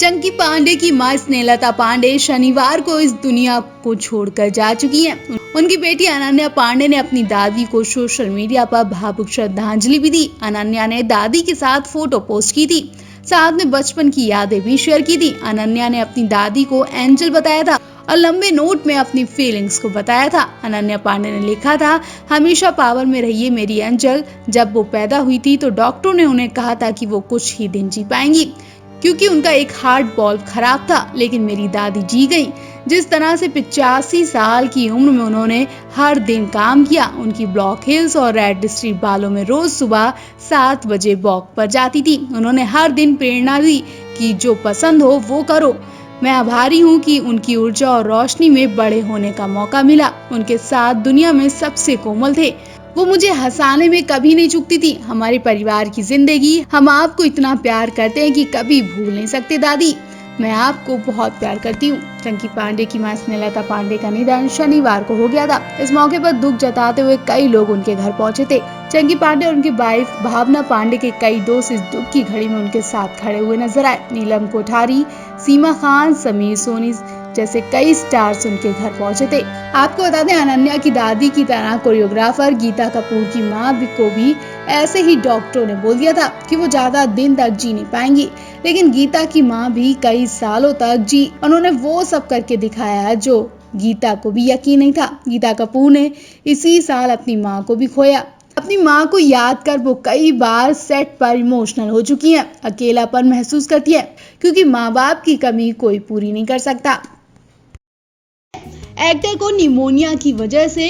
चंकी पांडे की मां स्नेहलता पांडे शनिवार को इस दुनिया को छोड़कर जा चुकी हैं। उनकी बेटी अनन्या पांडे ने अपनी दादी को सोशल मीडिया पर भावुक श्रद्धांजलि भी दी। अनन्या ने दादी के साथ फोटो पोस्ट की थी, साथ में बचपन की यादें भी शेयर की थी। अनन्या ने अपनी दादी को एंजल बताया था और लंबे नोट में अपनी फीलिंग्स को बताया था। अनन्या पांडे ने लिखा था, हमेशा पावर में रहिए मेरी एंजल। जब वो पैदा हुई थी तो डॉक्टरों ने उन्हें कहा था कि वो कुछ ही दिन जी पाएंगी क्योंकि उनका एक हार्ट बॉल्व खराब था, लेकिन मेरी दादी जी गई। जिस तरह से 85 साल की उम्र में उन्होंने हर दिन काम किया। उनकी ब्लॉक हिल्स और रेड स्ट्रीट बालों में रोज सुबह 7 बजे वॉक पर जाती थी। उन्होंने हर दिन प्रेरणा दी कि जो पसंद हो वो करो। मैं आभारी हूँ कि उनकी ऊर्जा और रोशनी में बड़े होने का मौका मिला। उनके साथ दुनिया में सबसे कोमल थे। वो मुझे हंसाने में कभी नहीं चूकती थी। हमारे परिवार की जिंदगी, हम आपको इतना प्यार करते हैं कि कभी भूल नहीं सकते दादी। मैं आपको बहुत प्यार करती हूँ। चंकी पांडे की मां स्नेहलता पांडे का निधन शनिवार को हो गया था। इस मौके पर दुख जताते हुए कई लोग उनके घर पहुंचे थे। चंकी पांडे और उनकी वाइफ भावना पांडे के कई दोस्त इस दुख की घड़ी में उनके साथ खड़े हुए नजर आए। नीलम कोठारी, सीमा खान, समीर सोनी जैसे कई स्टार्स उनके घर पहुंचे थे। आपको बता दें, अनन्या की दादी की तरह कोरियोग्राफर गीता कपूर की मां को भी ऐसे ही डॉक्टरों ने बोल दिया था कि वो ज्यादा दिन तक जी नहीं पाएंगी, लेकिन गीता की मां भी कई सालों तक जी। उन्होंने वो सब करके दिखाया जो गीता को भी यकीन नहीं था। गीता कपूर ने इसी साल अपनी मां को भी खोया। अपनी मां को याद कर वो कई बार सेट पर इमोशनल हो चुकी हैं। अकेलापन महसूस करती है क्योंकि माँ बाप की कमी कोई पूरी नहीं कर सकता। एक्टर को निमोनिया की वजह से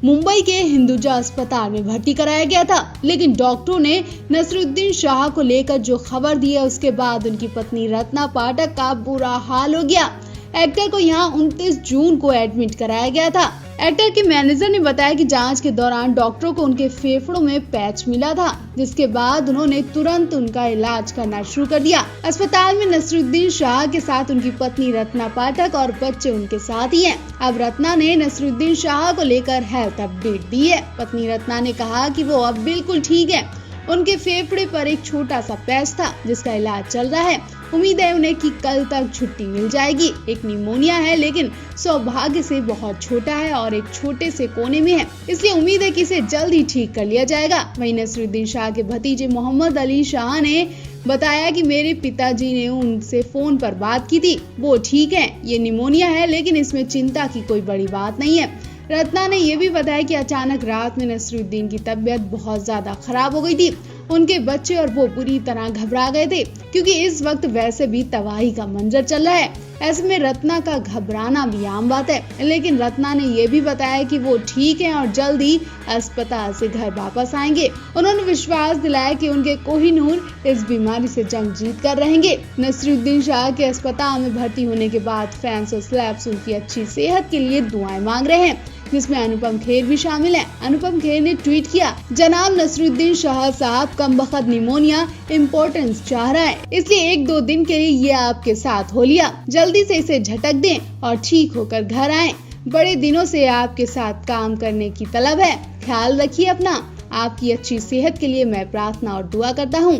मुंबई के हिंदुजा अस्पताल में भर्ती कराया गया था, लेकिन डॉक्टरों ने नसरुद्दीन शाह को लेकर जो खबर दी है उसके बाद उनकी पत्नी रत्ना पाठक का बुरा हाल हो गया। एक्टर को यहां 29 जून को एडमिट कराया गया था। एक्टर के मैनेजर ने बताया कि जांच के दौरान डॉक्टरों को उनके फेफड़ों में पैच मिला था, जिसके बाद उन्होंने तुरंत उनका इलाज करना शुरू कर दिया। अस्पताल में नसरुद्दीन शाह के साथ उनकी पत्नी रत्ना पाठक और बच्चे उनके साथ ही हैं। अब रत्ना ने नसरुद्दीन शाह को लेकर हेल्थ अपडेट दी है। पत्नी रत्ना ने कहा कि वो अब बिल्कुल ठीक है। उनके फेफड़े पर एक छोटा सा पैच था जिसका इलाज चल रहा है। उम्मीद है उन्हें कि कल तक छुट्टी मिल जाएगी। एक निमोनिया है, लेकिन सौभाग्य से बहुत छोटा है और एक छोटे से कोने में है, इसलिए उम्मीद है कि इसे जल्द ही ठीक कर लिया जाएगा। वहीं नसरुद्दीन शाह के भतीजे मोहम्मद अली शाह ने बताया कि मेरे पिताजी ने उनसे फोन पर बात की थी, वो ठीक है। ये निमोनिया है, लेकिन इसमें चिंता की कोई बड़ी बात नहीं है। रत्ना ने यह भी बताया कि अचानक रात में नसरुद्दीन की तबीयत बहुत ज्यादा खराब हो गई थी। उनके बच्चे और वो बुरी तरह घबरा गए थे क्योंकि इस वक्त वैसे भी तबाही का मंजर चल रहा है। ऐसे में रत्ना का घबराना भी आम बात है, लेकिन रत्ना ने यह भी बताया कि वो ठीक हैं और जल्द ही अस्पताल से घर वापस आएंगे। उन्होंने विश्वास दिलाया कि उनके कोहिनूर इस बीमारी से जंग जीत कर रहेंगे। नसरुद्दीन शाह के अस्पताल में भर्ती होने के बाद फैंस और सेलेब्स उनकी अच्छी सेहत के लिए दुआएं मांग रहे हैं, जिसमें अनुपम खेर भी शामिल है। अनुपम खेर ने ट्वीट किया, जनाब नसरुद्दीन शाह साहब कमबख्त निमोनिया इम्पोर्टेंस चाह रहा है, इसलिए 1-2 दिन के लिए ये आपके साथ हो लिया। जल्दी से इसे झटक दें और ठीक होकर घर आएं। बड़े दिनों से आपके साथ काम करने की तलब है। ख्याल रखिए अपना। आपकी अच्छी सेहत के लिए मैं प्रार्थना और दुआ करता हूँ।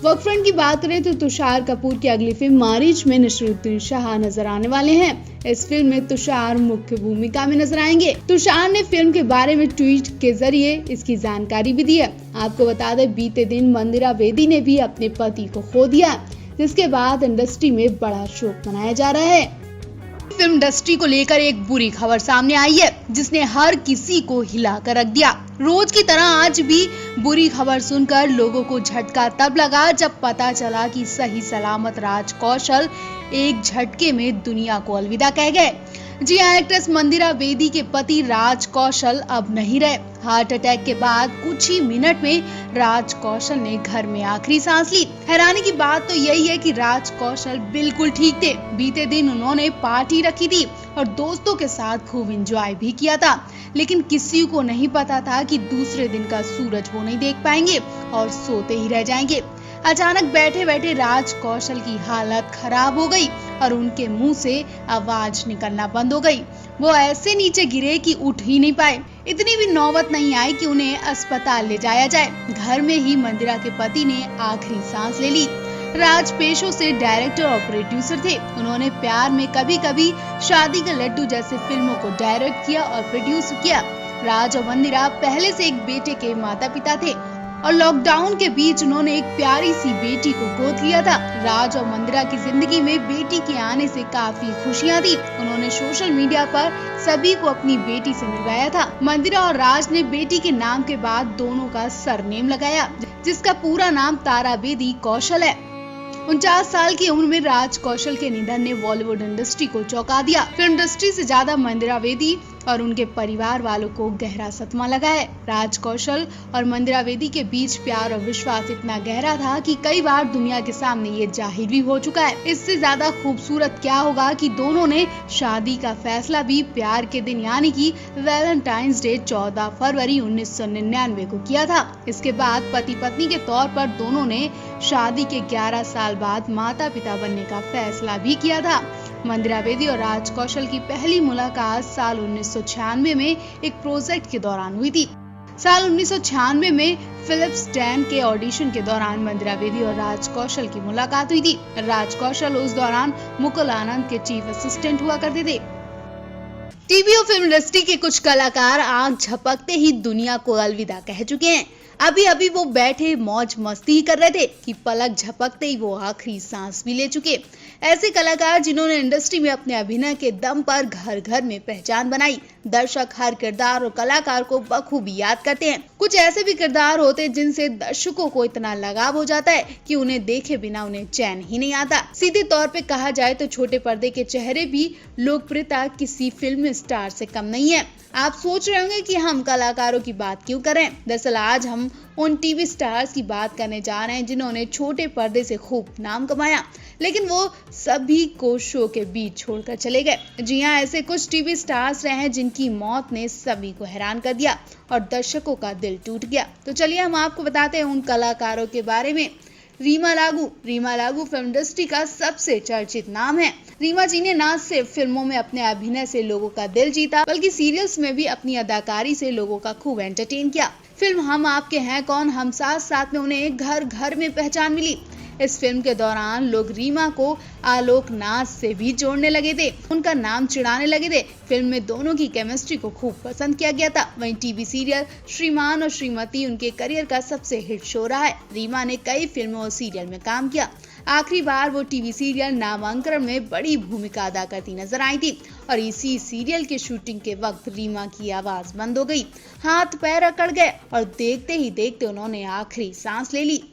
वर्क फ्रंट की बात करें तो तुषार कपूर की अगली फिल्म मारीच में नसरुद्दीन शाह नजर आने वाले हैं। इस फिल्म में तुषार मुख्य भूमिका में नजर आएंगे। तुषार ने फिल्म के बारे में ट्वीट के जरिए इसकी जानकारी भी दी है। आपको बता दें, बीते दिन मंदिरा बेदी ने भी अपने पति को खो दिया, जिसके बाद इंडस्ट्री में बड़ा शोक मनाया जा रहा है। फिल्म इंडस्ट्री को लेकर एक बुरी खबर सामने आई है, जिसने हर किसी को हिला कर रख दिया। रोज की तरह आज भी बुरी खबर सुनकर लोगों को झटका तब लगा जब पता चला कि सही सलामत राज कौशल एक झटके में दुनिया को अलविदा कह गए। जी हाँ, एक्ट्रेस मंदिरा बेदी के पति राज कौशल अब नहीं रहे। हार्ट अटैक के बाद कुछ ही मिनट में राज कौशल ने घर में आखिरी सांस ली। हैरानी की बात तो यही है कि राज कौशल बिल्कुल ठीक थे। बीते दिन उन्होंने पार्टी रखी थी और दोस्तों के साथ खूब एंजॉय भी किया था, लेकिन किसी को नहीं पता था कि दूसरे दिन का सूरज वो नहीं देख पाएंगे और सोते ही रह जाएंगे। अचानक बैठे बैठे राज कौशल की हालत खराब हो गई और उनके मुंह से आवाज निकलना बंद हो गई। वो ऐसे नीचे गिरे कि उठ ही नहीं पाए। इतनी भी नौबत नहीं आई कि उन्हें अस्पताल ले जाया जाए। घर में ही मंदिरा के पति ने आखिरी सांस ले ली। राज पेशों से डायरेक्टर और प्रोड्यूसर थे। उन्होंने प्यार में कभी कभी, शादी का लड्डू जैसे फिल्मों को डायरेक्ट किया और प्रोड्यूस किया। राज और मंदिरा पहले से एक बेटे के माता पिता थे और लॉकडाउन के बीच उन्होंने एक प्यारी सी बेटी को गोद लिया था। राज और मंदिरा की जिंदगी में बेटी के आने से काफी खुशियां थी। उन्होंने सोशल मीडिया पर सभी को अपनी बेटी से मिलवाया था। मंदिरा और राज ने बेटी के नाम के बाद दोनों का सरनेम लगाया, जिसका पूरा नाम तारा बेदी कौशल है। 49 साल की उम्र में राज कौशल के निधन ने बॉलीवुड इंडस्ट्री को चौंका दिया। फिल्म इंडस्ट्री से ज्यादा मंदिरा बेदी और उनके परिवार वालों को गहरा सदमा लगा है। राज कौशल और मंदिरा बेदी के बीच प्यार और विश्वास इतना गहरा था कि कई बार दुनिया के सामने ये जाहिर भी हो चुका है। इससे ज्यादा खूबसूरत क्या होगा कि दोनों ने शादी का फैसला भी प्यार के दिन यानी कि वैलेंटाइंस डे 14 फरवरी 1999 को किया था। इसके बाद पति पत्नी के तौर पर दोनों ने शादी के 11 साल बाद माता पिता बनने का फैसला भी किया था। मंदिरा बेदी और राज कौशल की पहली मुलाकात साल 1996 में एक प्रोजेक्ट के दौरान हुई थी। साल 1996 में फिलिप्स 10 के ऑडिशन के दौरान मंदिरा बेदी और राज कौशल की मुलाकात हुई थी। राज कौशल उस दौरान मुकुल आनंद के चीफ असिस्टेंट हुआ करते थे। टीवी और फिल्म इंडस्ट्री के कुछ कलाकार आंख झपकते ही दुनिया को अलविदा कह चुके हैं। अभी अभी वो बैठे मौज मस्ती ही कर रहे थे कि पलक झपकते ही वो आखिरी सांस भी ले चुके। ऐसे कलाकार जिन्होंने इंडस्ट्री में अपने अभिनय के दम पर घर घर में पहचान बनाई। दर्शक हर किरदार और कलाकार को बखूबी याद करते हैं। कुछ ऐसे भी किरदार होते हैं जिनसे दर्शकों को इतना लगाव हो जाता है कि उन्हें देखे बिना उन्हें चैन ही नहीं आता। सीधे तौर पे कहा जाए तो छोटे पर्दे के चेहरे भी लोकप्रियता किसी फिल्म स्टार से कम नहीं है। आप सोच रहे होंगे कि हम कलाकारों की बात क्यों करें। दरअसल आज हम उन टीवी स्टार्स की बात करने जा रहे हैं जिन्होंने छोटे पर्दे से खूब नाम कमाया, लेकिन वो सभी को शो के बीच छोड़कर चले गए। जी हाँ, ऐसे कुछ टीवी स्टार्स रहे हैं जिनकी मौत ने सभी को हैरान कर दिया और दर्शकों का दिल टूट गया। तो चलिए हम आपको बताते हैं उन कलाकारों के बारे में। रीमा लागू फिल्म इंडस्ट्री का सबसे चर्चित नाम है। रीमा जी ने न सिर्फ फिल्मों में अपने अभिनय से लोगों का दिल जीता, बल्कि सीरियल्स में भी अपनी अदाकारी से लोगों का खूब एंटरटेन किया। फिल्म हम आपके हैं कौन, हम साथ साथ में उन्हें घर घर में पहचान मिली। इस फिल्म के दौरान लोग रीमा को आलोक नाथ से भी जोड़ने लगे थे, उनका नाम चिढ़ाने लगे थे। फिल्म में दोनों की केमिस्ट्री को खूब पसंद किया गया था। वहीं टीवी सीरियल श्रीमान और श्रीमती उनके करियर का सबसे हिट शो रहा है। रीमा ने कई फिल्मों और सीरियल में काम किया। आखिरी बार वो टीवी सीरियल नामांकन में बड़ी भूमिका अदा करती नजर आई थी और इसी सीरियल के शूटिंग के वक्त रीमा की आवाज बंद हो गई, हाथ पैर अकड़ गए और देखते ही देखते उन्होंने आखिरी सांस ले ली।